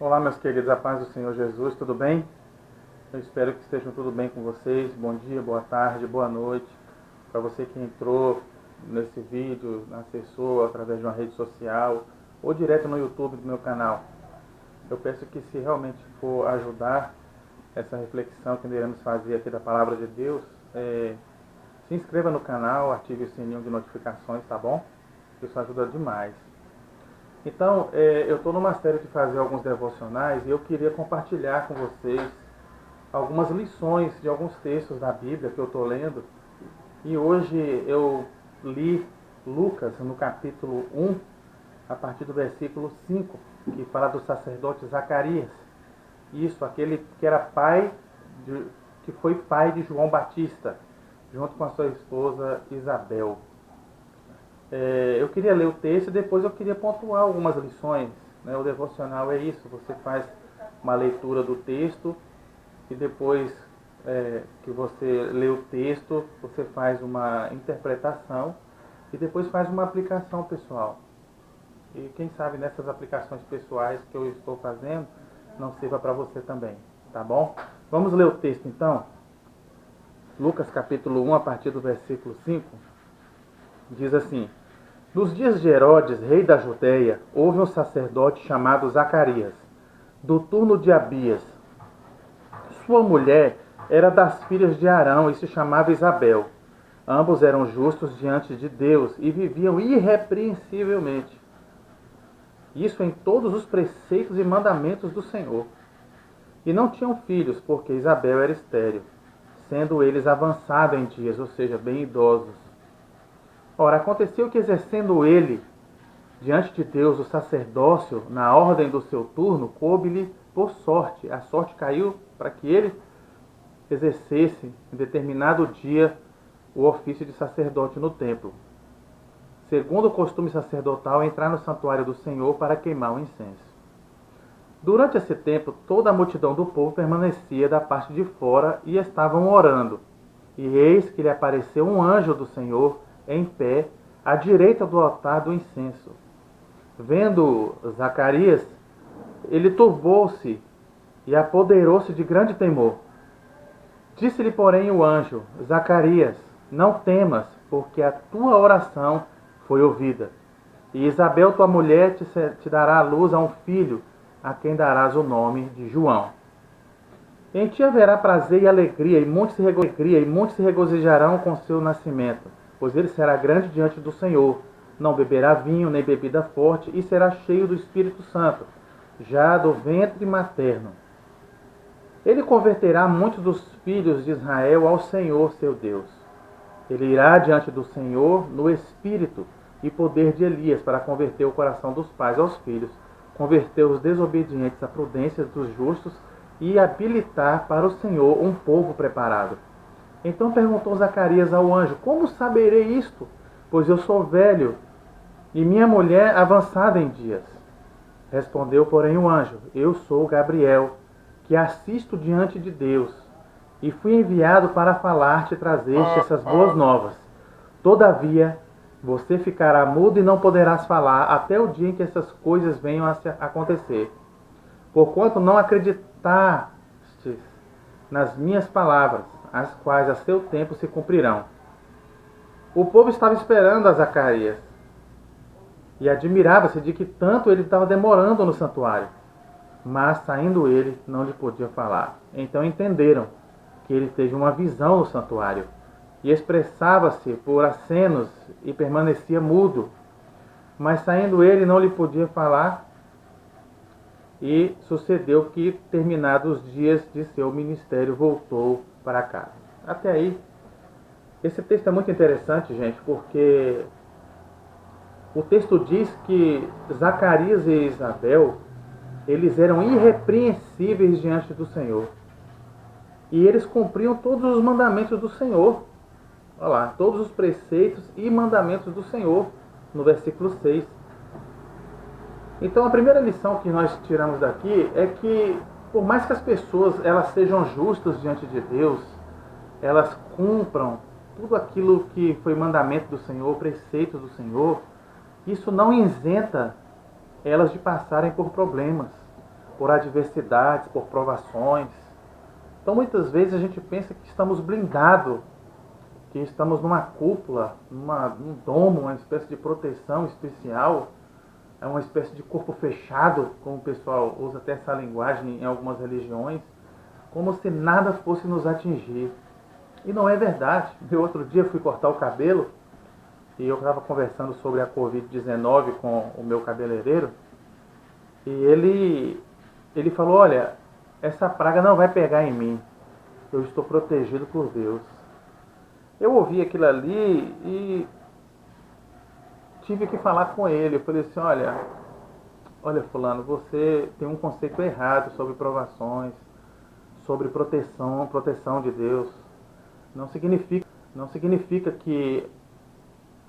Olá, meus queridos, a paz do Senhor Jesus, tudo bem? Eu espero que estejam tudo bem com vocês. Bom dia, boa tarde, boa noite. Para você que entrou nesse vídeo, acessou através de uma rede social ou direto no YouTube do meu canal. Eu peço que, se realmente for ajudar essa reflexão que iremos fazer aqui da Palavra de Deus, se inscreva no canal, ative o sininho de notificações, tá bom? Isso ajuda demais. Então, eu estou numa série de fazer alguns devocionais e eu queria compartilhar com vocês algumas lições de alguns textos da Bíblia que eu estou lendo. E hoje eu li Lucas no capítulo 1, a partir do versículo 5, que fala do sacerdote Zacarias. Isso, aquele que era que foi pai de João Batista, junto com a sua esposa Isabel. Eu queria ler o texto e depois eu queria pontuar algumas lições, né? O devocional é isso, você faz uma leitura do texto e depois que você lê o texto, você faz uma interpretação e depois faz uma aplicação pessoal. E quem sabe nessas aplicações pessoais que eu estou fazendo, não sirva para você também, tá bom? Vamos ler o texto então? Lucas capítulo 1, a partir do versículo 5, diz assim: Nos dias de Herodes, rei da Judéia, houve um sacerdote chamado Zacarias, do turno de Abias. Sua mulher era das filhas de Arão e se chamava Isabel. Ambos eram justos diante de Deus e viviam irrepreensivelmente. Isso em todos os preceitos e mandamentos do Senhor. E não tinham filhos, porque Isabel era estéril, sendo eles avançados em dias, ou seja, bem idosos. Ora, aconteceu que, exercendo ele diante de Deus o sacerdócio na ordem do seu turno, coube-lhe por sorte. A sorte caiu para que ele exercesse em determinado dia o ofício de sacerdote no templo, segundo o costume sacerdotal, entrar no santuário do Senhor para queimar o incenso. Durante esse tempo, toda a multidão do povo permanecia da parte de fora e estavam orando. E eis que lhe apareceu um anjo do Senhor em pé, à direita do altar do incenso. Vendo Zacarias, ele turbou-se e apoderou-se de grande temor. Disse-lhe, porém, o anjo: Zacarias, não temas, porque a tua oração foi ouvida. E Isabel, tua mulher, te dará à luz a um filho, a quem darás o nome de João. Em ti haverá prazer e alegria, e muitos se regozijarão com seu nascimento, pois ele será grande diante do Senhor. Não beberá vinho nem bebida forte, e será cheio do Espírito Santo, já do ventre materno. Ele converterá muitos dos filhos de Israel ao Senhor seu Deus. Ele irá diante do Senhor no espírito e poder de Elias, para converter o coração dos pais aos filhos, converter os desobedientes à prudência dos justos e habilitar para o Senhor um povo preparado. Então perguntou Zacarias ao anjo: Como saberei isto? Pois eu sou velho e minha mulher avançada em dias. Respondeu, porém, o anjo: Eu sou Gabriel, que assisto diante de Deus, e fui enviado para falar-te e trazer-te essas boas novas. Todavia, você ficará mudo e não poderás falar até o dia em que essas coisas venham a acontecer. Porquanto não acreditastes nas minhas palavras, as quais a seu tempo se cumprirão. O povo estava esperando a Zacarias e admirava-se de que tanto ele estava demorando no santuário. Mas, saindo ele, não lhe podia falar. Então entenderam que ele teve uma visão no santuário, e expressava-se por acenos e permanecia mudo. Mas, saindo ele, não lhe podia falar, e sucedeu que, terminados os dias de seu ministério, voltou para casa. Até aí, esse texto é muito interessante, gente, porque o texto diz que Zacarias e Isabel, eles eram irrepreensíveis diante do Senhor. E eles cumpriam todos os mandamentos do Senhor. Olha lá, todos os preceitos e mandamentos do Senhor, no versículo 6. Então a primeira lição que nós tiramos daqui é que, por mais que as pessoas elas sejam justas diante de Deus, elas cumpram tudo aquilo que foi mandamento do Senhor, preceito do Senhor, isso não isenta elas de passarem por problemas. por adversidades, por provações. Então muitas vezes a gente pensa que estamos blindados, que estamos numa cúpula, num domo, uma espécie de proteção especial, é uma espécie de corpo fechado, como o pessoal usa até essa linguagem em algumas religiões, como se nada fosse nos atingir. E não é verdade. Eu outro dia fui cortar o cabelo e eu estava conversando sobre a Covid-19 com o meu cabeleireiro e ele falou, olha, essa praga não vai pegar em mim, eu estou protegido por Deus. Eu ouvi aquilo ali e tive que falar com ele. Eu falei assim, olha fulano, você tem um conceito errado sobre provações, sobre proteção de Deus. Não significa que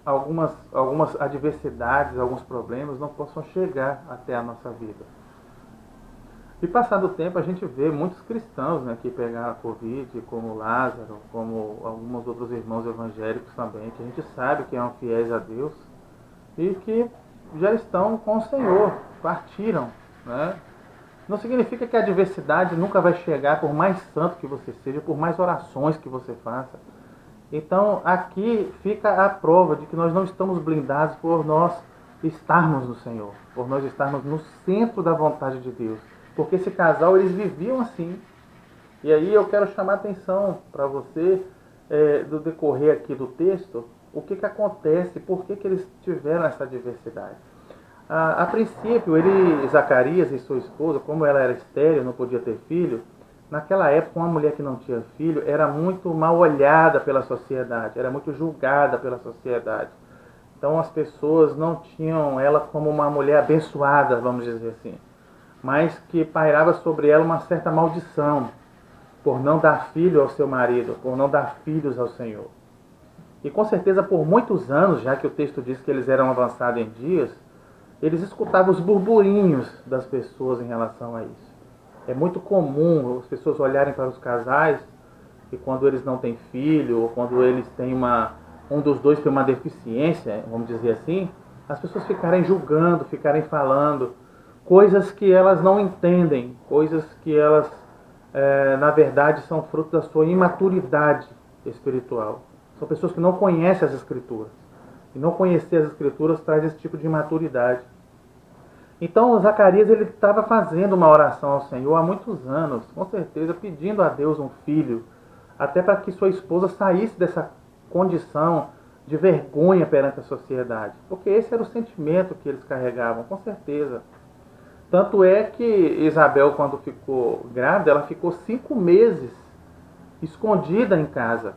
algumas adversidades, alguns problemas não possam chegar até a nossa vida. E passado o tempo a gente vê muitos cristãos, né, que pegaram a Covid, como Lázaro, como alguns outros irmãos evangélicos também, que a gente sabe que são fiéis a Deus e que já estão com o Senhor, partiram, né? Não significa que a adversidade nunca vai chegar, por mais santo que você seja, por mais orações que você faça. Então aqui fica a prova de que nós não estamos blindados por nós estarmos no Senhor, por nós estarmos no centro da vontade de Deus. Porque esse casal, eles viviam assim. E aí eu quero chamar a atenção para você, do decorrer aqui do texto, o que acontece, por que eles tiveram essa adversidade. A princípio, Zacarias e sua esposa, como ela era estéril, não podia ter filho, naquela época uma mulher que não tinha filho era muito mal olhada pela sociedade, era muito julgada pela sociedade. Então as pessoas não tinham ela como uma mulher abençoada, vamos dizer assim, mas que pairava sobre ela uma certa maldição, por não dar filho ao seu marido, por não dar filhos ao Senhor. E com certeza por muitos anos, já que o texto diz que eles eram avançados em dias, eles escutavam os burburinhos das pessoas em relação a isso. É muito comum as pessoas olharem para os casais e quando eles não têm filho, ou quando eles têm um dos dois tem uma deficiência, vamos dizer assim, as pessoas ficarem julgando, ficarem falando coisas que elas não entendem, coisas que elas, na verdade, são fruto da sua imaturidade espiritual. São pessoas que não conhecem as Escrituras. E não conhecer as Escrituras traz esse tipo de imaturidade. Então, Zacarias ele estava fazendo uma oração ao Senhor há muitos anos, com certeza, pedindo a Deus um filho, até para que sua esposa saísse dessa condição de vergonha perante a sociedade. Porque esse era o sentimento que eles carregavam, com certeza. Tanto é que Isabel, quando ficou grávida, ela ficou 5 meses escondida em casa,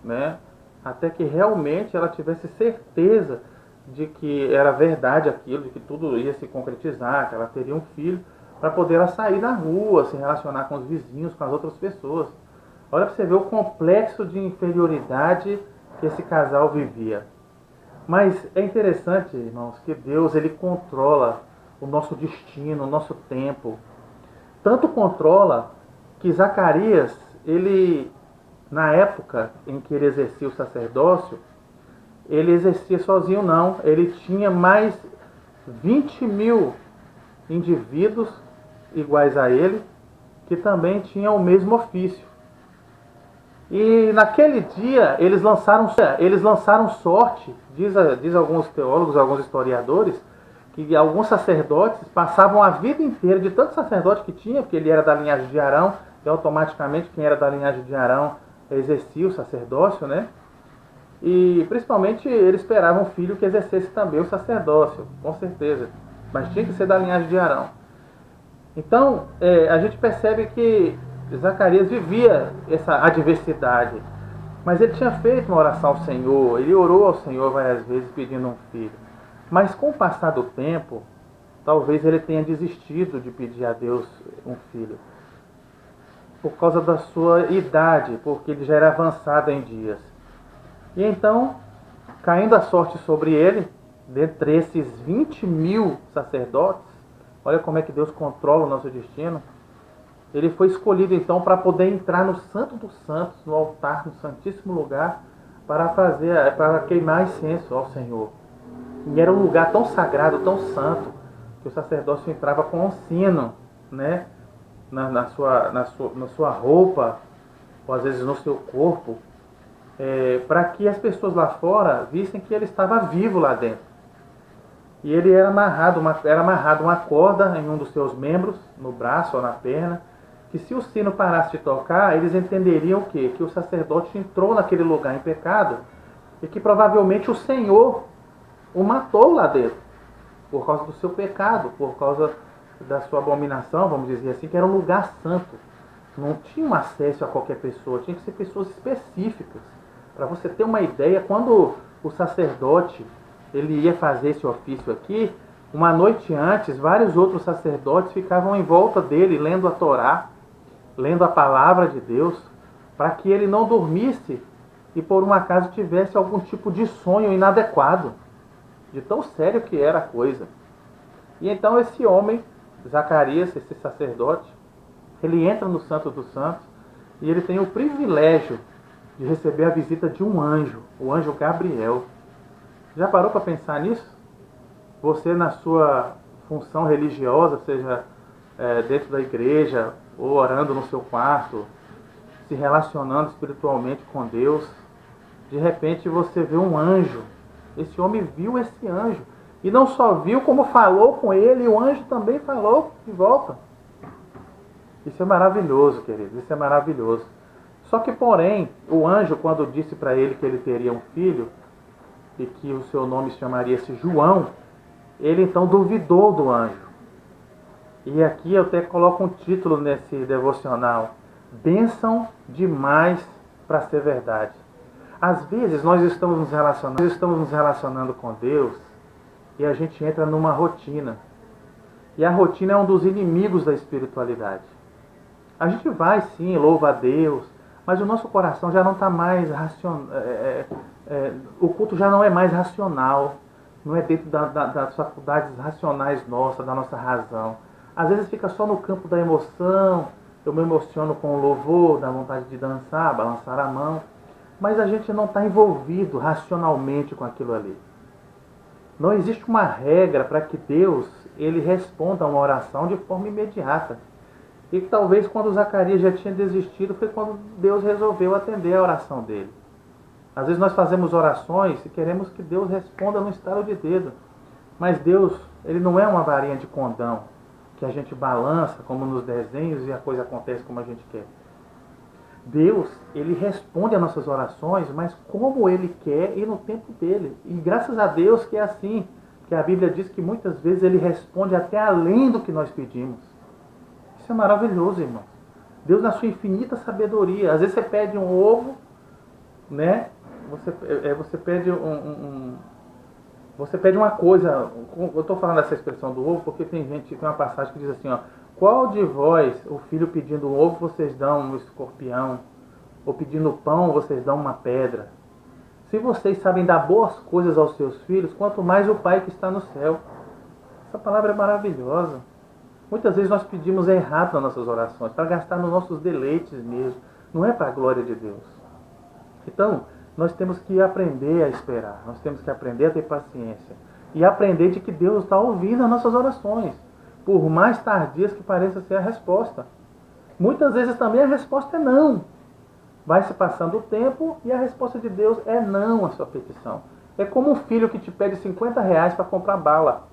né? Até que realmente ela tivesse certeza de que era verdade aquilo, de que tudo ia se concretizar, que ela teria um filho, para poder ela sair na rua, se relacionar com os vizinhos, com as outras pessoas. Olha para você ver o complexo de inferioridade que esse casal vivia. Mas é interessante, irmãos, que Deus ele controla o nosso destino, o nosso tempo. Tanto controla que Zacarias, ele, na época em que ele exercia o sacerdócio, ele exercia sozinho não. Ele tinha mais 20.000 indivíduos iguais a ele, que também tinham o mesmo ofício. E naquele dia eles lançaram sorte, diz alguns teólogos, alguns historiadores, que alguns sacerdotes passavam a vida inteira, de tanto sacerdote que tinha, porque ele era da linhagem de Arão, e automaticamente quem era da linhagem de Arão exercia o sacerdócio, né? E principalmente ele esperava um filho que exercesse também o sacerdócio, com certeza, mas tinha que ser da linhagem de Arão. Então a gente percebe que Zacarias vivia essa adversidade, mas ele tinha feito uma oração ao Senhor, ele orou ao Senhor várias vezes pedindo um filho. Mas com o passar do tempo, talvez ele tenha desistido de pedir a Deus um filho, por causa da sua idade, porque ele já era avançado em dias. E então, caindo a sorte sobre ele, dentre esses 20.000 sacerdotes, olha como é que Deus controla o nosso destino, ele foi escolhido então para poder entrar no Santo dos Santos, no altar, no Santíssimo Lugar, para queimar incenso ao Senhor. E era um lugar tão sagrado, tão santo, que o sacerdócio entrava com um sino. né, na sua roupa, ou às vezes no seu corpo, para que as pessoas lá fora vissem que ele estava vivo lá dentro. E ele era amarrado uma corda em um dos seus membros, no braço ou na perna, que se o sino parasse de tocar, eles entenderiam o quê? Que o sacerdote entrou naquele lugar em pecado e que provavelmente o Senhor o matou lá dentro, por causa do seu pecado, por causa da sua abominação, vamos dizer assim, que era um lugar santo. Não tinha um acesso a qualquer pessoa, tinha que ser pessoas específicas. Para você ter uma ideia, quando o sacerdote ele ia fazer esse ofício aqui, uma noite antes, vários outros sacerdotes ficavam em volta dele, lendo a Torá, lendo a palavra de Deus, para que ele não dormisse e por um acaso tivesse algum tipo de sonho inadequado, de tão sério que era a coisa. E então esse homem, Zacarias, esse sacerdote, ele entra no Santo dos Santos e ele tem o privilégio de receber a visita de um anjo, o anjo Gabriel. Já parou para pensar nisso? Você, na sua função religiosa, seja dentro da igreja ou orando no seu quarto, se relacionando espiritualmente com Deus, de repente você vê um anjo. Esse homem viu esse anjo. E não só viu, como falou com ele, e o anjo também falou de volta. Isso é maravilhoso, querido, isso é maravilhoso. Só que, porém, o anjo, quando disse para ele que ele teria um filho, e que o seu nome chamaria-se João, ele então duvidou do anjo. E aqui eu até coloco um título nesse devocional: bênção demais para ser verdade. Às vezes nós estamos nos relacionando com Deus e a gente entra numa rotina. E a rotina é um dos inimigos da espiritualidade. A gente vai sim, louva a Deus, mas o nosso coração já não está mais racional. O culto já não é mais racional. Não é dentro das faculdades racionais nossas, da nossa razão. Às vezes fica só no campo da emoção. Eu me emociono com o louvor, da vontade de dançar, balançar a mão. Mas a gente não está envolvido racionalmente com aquilo ali. Não existe uma regra para que Deus ele responda a uma oração de forma imediata. E talvez quando Zacarias já tinha desistido foi quando Deus resolveu atender a oração dele. Às vezes nós fazemos orações e queremos que Deus responda no estalo de dedo. Mas Deus, ele não é uma varinha de condão que a gente balança como nos desenhos e a coisa acontece como a gente quer. Deus, ele responde às nossas orações, mas como ele quer e no tempo dele. E graças a Deus que é assim, que a Bíblia diz que muitas vezes ele responde até além do que nós pedimos. Isso é maravilhoso, irmão. Deus, na sua infinita sabedoria, às vezes você pede um ovo, né? Você pede você pede uma coisa. Eu estou falando dessa expressão do ovo porque tem uma passagem que diz assim, ó: qual de vós, o filho pedindo um ovo, vocês dão um escorpião? Ou pedindo pão, vocês dão uma pedra? Se vocês sabem dar boas coisas aos seus filhos, quanto mais o Pai que está no céu. Essa palavra é maravilhosa. Muitas vezes nós pedimos errado nas nossas orações, para gastar nos nossos deleites mesmo. Não é para a glória de Deus. Então, nós temos que aprender a esperar. Nós temos que aprender a ter paciência. E aprender de que Deus está ouvindo as nossas orações, por mais tardias que pareça ser a resposta. Muitas vezes também a resposta é não. Vai se passando o tempo e a resposta de Deus é não à sua petição. É como um filho que te pede R$50 para comprar bala.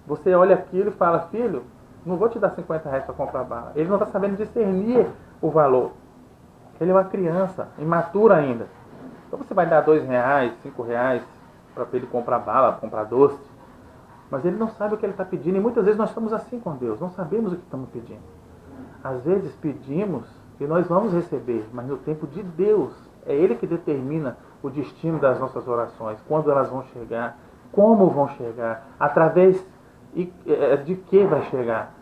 Você olha aquilo e fala: filho, não vou te dar R$50 para comprar bala. Ele não está sabendo discernir o valor. Ele é uma criança, imatura ainda. Então você vai dar R$2, R$5 para ele comprar bala, comprar doce. Mas ele não sabe o que ele está pedindo. E muitas vezes nós estamos assim com Deus. Não sabemos o que estamos pedindo. Às vezes pedimos e nós vamos receber. Mas no tempo de Deus. É Ele que determina o destino das nossas orações. Quando elas vão chegar. Como vão chegar. Através de que vai chegar.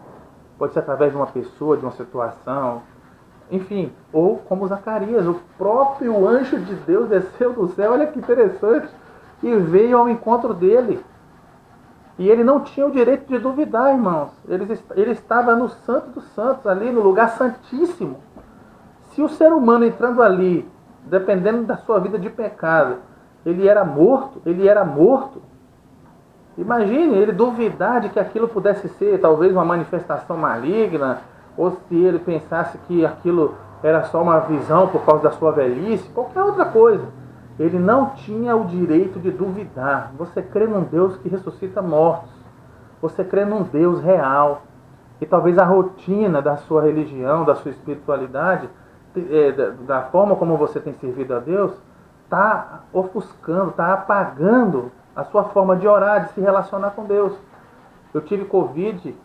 Pode ser através de uma pessoa, de uma situação. Enfim. Ou como Zacarias. O próprio anjo de Deus desceu do céu. Olha que interessante. E veio ao encontro dele. E ele não tinha o direito de duvidar, irmãos. Ele estava no Santo dos Santos, ali no lugar santíssimo. Se o ser humano entrando ali, dependendo da sua vida de pecado, ele era morto, Imagine ele duvidar de que aquilo pudesse ser talvez uma manifestação maligna, ou se ele pensasse que aquilo era só uma visão por causa da sua velhice, qualquer outra coisa. Ele não tinha o direito de duvidar. Você crê num Deus que ressuscita mortos. Você crê num Deus real. E talvez a rotina da sua religião, da sua espiritualidade, da forma como você tem servido a Deus, está ofuscando, está apagando a sua forma de orar, de se relacionar com Deus. Eu tive Covid,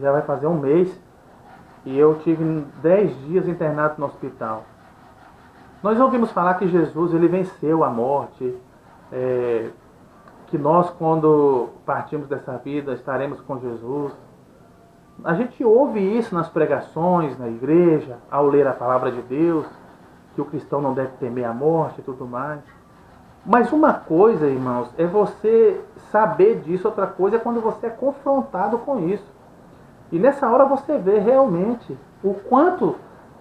já vai fazer um mês, e eu tive 10 dias internado no hospital. Nós ouvimos falar que Jesus ele venceu a morte, que nós, quando partimos dessa vida, estaremos com Jesus. A gente ouve isso nas pregações, na igreja, ao ler a palavra de Deus, que o cristão não deve temer a morte e tudo mais. Mas uma coisa, irmãos, é você saber disso, outra coisa é quando você é confrontado com isso. E nessa hora você vê realmente o quanto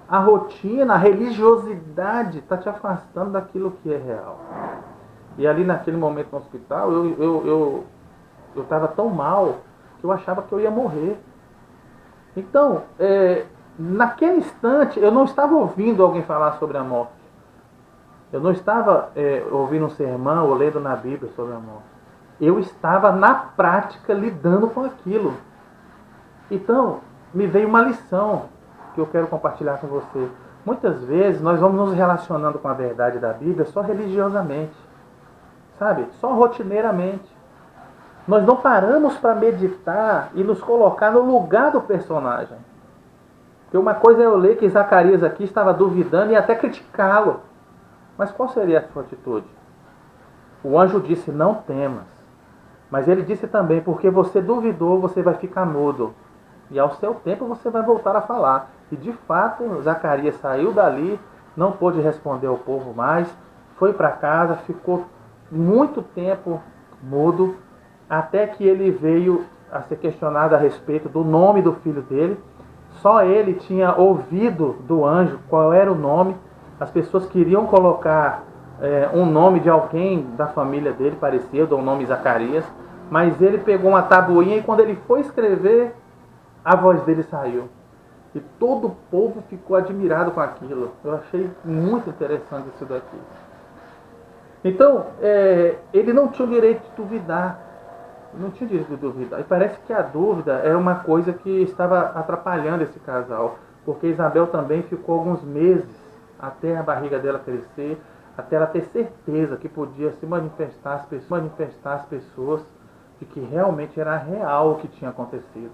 a rotina, a religiosidade está te afastando daquilo que é real. E ali naquele momento no hospital, eu estava tão mal que eu achava que eu ia morrer. Então, naquele instante, eu não estava ouvindo alguém falar sobre a morte. Eu não estava ouvindo um sermão ou lendo na Bíblia sobre a morte. Eu estava na prática lidando com aquilo. Então, me veio uma lição que eu quero compartilhar com você. Muitas vezes nós vamos nos relacionando com a verdade da Bíblia só religiosamente, sabe? Só rotineiramente. Nós não paramos para meditar e nos colocar no lugar do personagem. Porque uma coisa é eu ler que Zacarias aqui estava duvidando e até criticá-lo. Mas qual seria a sua atitude? O anjo disse, não temas. Mas ele disse também, porque você duvidou, você vai ficar mudo. E ao seu tempo você vai voltar a falar. E de fato, Zacarias saiu dali, não pôde responder ao povo mais, foi para casa, ficou muito tempo mudo, até que ele veio a ser questionado a respeito do nome do filho dele. Só ele tinha ouvido do anjo qual era o nome. As pessoas queriam colocar um nome de alguém da família dele, parecido, ou o nome Zacarias, mas ele pegou uma tabuinha e quando ele foi escrever, a voz dele saiu. E todo o povo ficou admirado com aquilo. Eu achei muito interessante isso daqui. Então, ele não tinha o direito de duvidar. Não tinha direito de duvidar. E parece que a dúvida era uma coisa que estava atrapalhando esse casal. Porque Isabel também ficou alguns meses até a barriga dela crescer, até ela ter certeza que podia se manifestar às pessoas de que realmente era real o que tinha acontecido.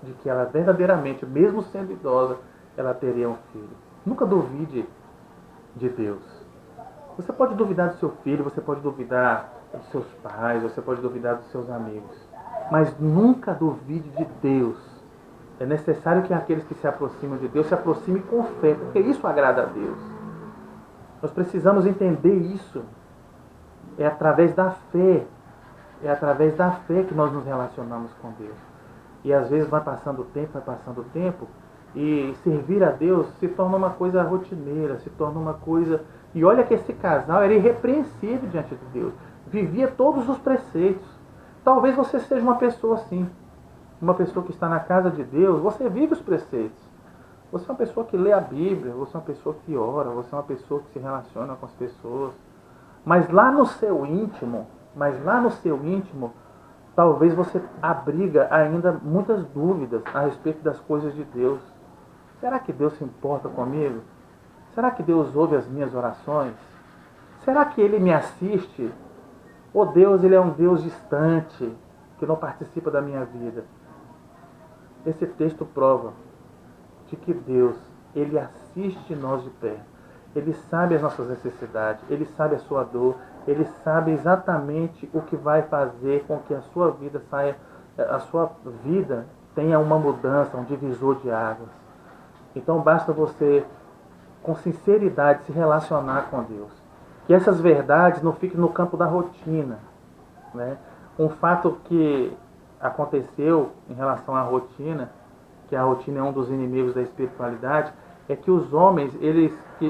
De que ela verdadeiramente, mesmo sendo idosa, ela teria um filho. Nunca duvide de Deus. Você pode duvidar do seu filho, você pode duvidar dos seus pais, você pode duvidar dos seus amigos. Mas nunca duvide de Deus. É necessário que aqueles que se aproximam de Deus se aproximem com fé, porque isso agrada a Deus. Nós precisamos entender isso. É através da fé. É através da fé que nós nos relacionamos com Deus. E às vezes vai passando o tempo, e servir a Deus se torna uma coisa rotineira, se torna uma coisa... E olha que esse casal era irrepreensível diante de Deus. Vivia todos os preceitos. Talvez você seja uma pessoa assim. Uma pessoa que está na casa de Deus, você vive os preceitos. Você é uma pessoa que lê a Bíblia, você é uma pessoa que ora, você é uma pessoa que se relaciona com as pessoas. Mas lá no seu íntimo, talvez você abriga ainda muitas dúvidas a respeito das coisas de Deus. Será que Deus se importa comigo? Será que Deus ouve as minhas orações? Será que Ele me assiste? Ou Deus, Ele é um Deus distante, que não participa da minha vida? Esse texto prova de que Deus, Ele assiste nós de perto. Ele sabe as nossas necessidades, Ele sabe a sua dor, Ele sabe exatamente o que vai fazer com que a sua vida tenha uma mudança, um divisor de águas. Então basta você, com sinceridade, se relacionar com Deus. Que essas verdades não fiquem no campo da rotina, né? Um fato que aconteceu em relação à rotina, que a rotina é um dos inimigos da espiritualidade, é que os homens,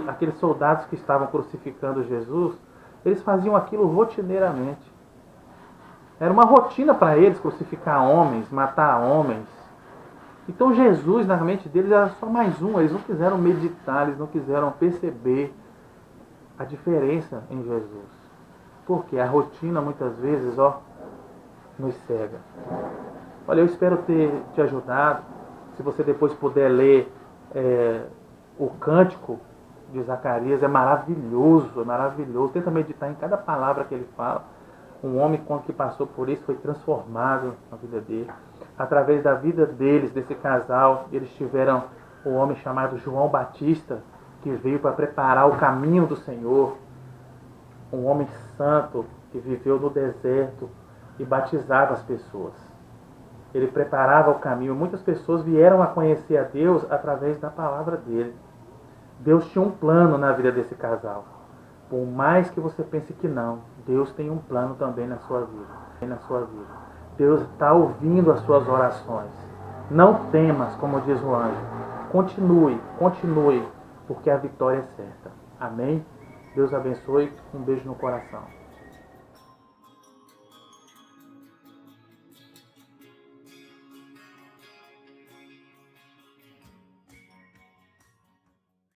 aqueles soldados que estavam crucificando Jesus, eles faziam aquilo rotineiramente. Era uma rotina para eles crucificar homens, matar homens. Então Jesus, na mente deles, era só mais um. Eles não quiseram meditar, eles não quiseram perceber a diferença em Jesus. Porque a rotina, muitas vezes, nos cega. Olha, eu espero ter te ajudado. Se você depois puder ler o cântico de Zacarias, é maravilhoso, é maravilhoso. Tenta meditar em cada palavra que ele fala. Um homem que passou por isso foi transformado na vida dele. Através da vida deles, desse casal, eles tiveram um homem chamado João Batista, que veio para preparar o caminho do Senhor. Um homem santo que viveu no deserto e batizava as pessoas. Ele preparava o caminho. Muitas pessoas vieram a conhecer a Deus através da palavra dele. Deus tinha um plano na vida desse casal. Por mais que você pense que não, Deus tem um plano também na sua vida. Deus está ouvindo as suas orações. Não temas, como diz o anjo. Continue, porque a vitória é certa. Amém? Deus abençoe. Um beijo no coração.